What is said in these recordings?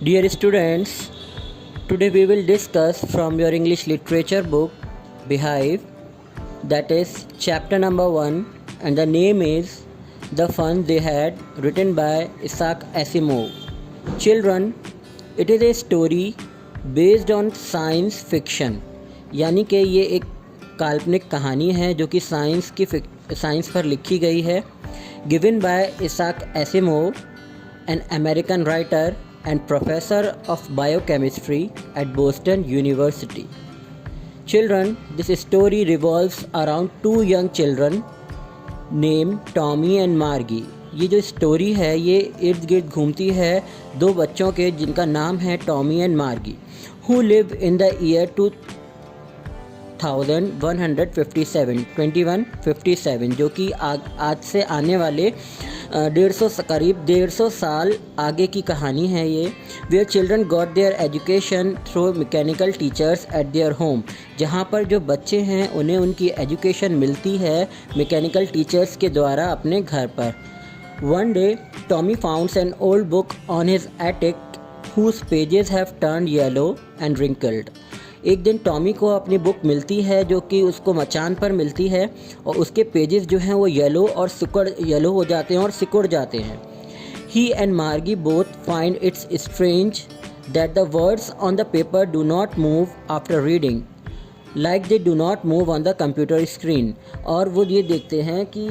Dear students, today we will discuss from your English literature book Beehive, that is chapter number 1, and the name is The Fun They Had, written by Isaac Asimov. Children, it is a story based on science fiction, यानी कि ये एक काल्पनिक कहानी है जो कि science पर लिखी गई है. Given by Isaac Asimov, an American writer and professor of biochemistry at Boston University. Children, this story revolves around two young children named Tommy and Margie. ये जो स्टोरी है ये इर्द गिर्द घूमती है दो बच्चों के जिनका नाम है टॉमी एंड मार्गी, who live in the year 2157 जो कि आज से आने वाले 150 साल आगे की कहानी है ये. Where children got their education through mechanical teachers at their home, जहाँ पर जो बच्चे हैं उन्हें उनकी एजुकेशन मिलती है मैकेनिकल टीचर्स के द्वारा अपने घर पर. One day Tommy founts an old book on his attic whose pages have turned yellow and wrinkled. एक दिन टॉमी को अपनी बुक मिलती है जो कि उसको मचान पर मिलती है और उसके पेजेस जो हैं वो येलो हो जाते हैं और सिकुड़ जाते हैं. He and Margie both find it's strange that the words on the paper do not move after reading, like they do not move on the computer screen. और वो ये देखते हैं कि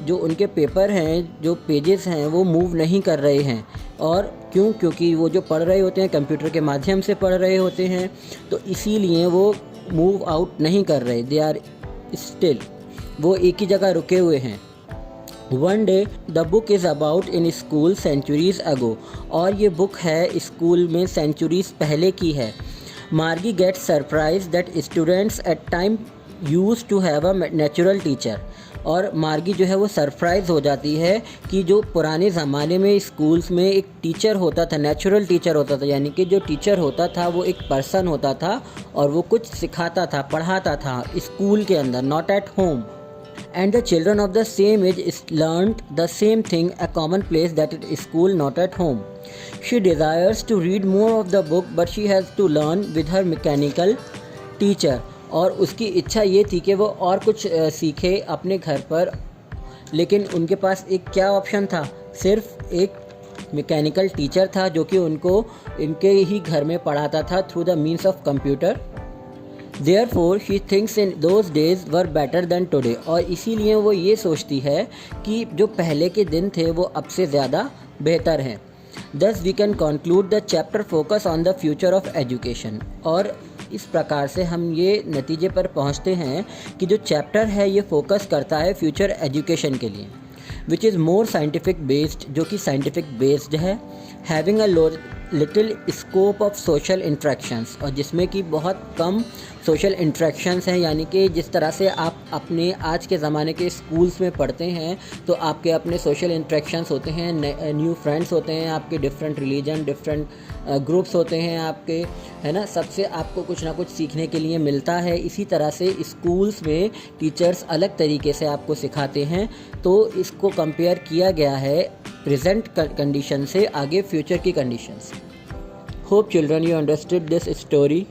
जो उनके पेपर हैं, जो पेजेस हैं वो मूव नहीं कर रहे हैं. और क्योंकि वो जो पढ़ रहे होते हैं कंप्यूटर के माध्यम से पढ़ रहे होते हैं, तो इसीलिए वो मूव आउट नहीं कर रहे. दे आर स्टिल, वो एक ही जगह रुके हुए हैं. One day the book is about in school centuries ago, और ये बुक है स्कूल में सेंचुरीज पहले की है. Margie gets surprise that students at time use to have a natural teacher, और मार्गी जो है वो सरप्राइज़ हो जाती है कि जो पुराने ज़माने में स्कूल्स में एक टीचर होता था, नेचुरल टीचर होता था, यानी कि जो टीचर होता था वो एक पर्सन होता था और वो कुछ सिखाता था, पढ़ाता था स्कूल के अंदर, not at home. And the children of the same age learned the same thing, a common place that at school, not at home. She desires to read more of the book, but she has to learn with her mechanical teacher. और उसकी इच्छा ये थी कि वो और कुछ सीखे अपने घर पर, लेकिन उनके पास एक क्या ऑप्शन था, सिर्फ एक मैकेनिकल टीचर था जो कि उनको इनके ही घर में पढ़ाता था through the means of computer. Therefore, she thinks in those days were better than today. और इसीलिए वो ये सोचती है कि जो पहले के दिन थे वो अब से ज़्यादा बेहतर हैं. Thus we can conclude the chapter focus on the future of education. और इस प्रकार से हम ये नतीजे पर पहुँचते हैं कि जो चैप्टर है ये फोकस करता है फ्यूचर एजुकेशन के लिए, which is more scientific based, जो कि साइंटिफिक बेस्ड है. Having a little scope of social interactions, और जिसमें कि बहुत कम सोशल इंट्रैक्शंस हैं, यानी कि जिस तरह से आप अपने आज के ज़माने के स्कूल्स में पढ़ते हैं तो आपके अपने सोशल इंट्रैक्शंस होते हैं, न्यू फ्रेंड्स होते हैं आपके, डिफरेंट रिलीजन, डिफरेंट ग्रुप्स होते हैं आपके, है ना, सबसे आपको कुछ ना कुछ सीखने के लिए मिलता है. इसी तरह से स्कूल्स में टीचर्स अलग तरीके से आपको सिखाते हैं. तो इसको कंपेयर किया गया है प्रेजेंट कंडीशन से आगे फ्यूचर की conditions. Hope children you understood this story.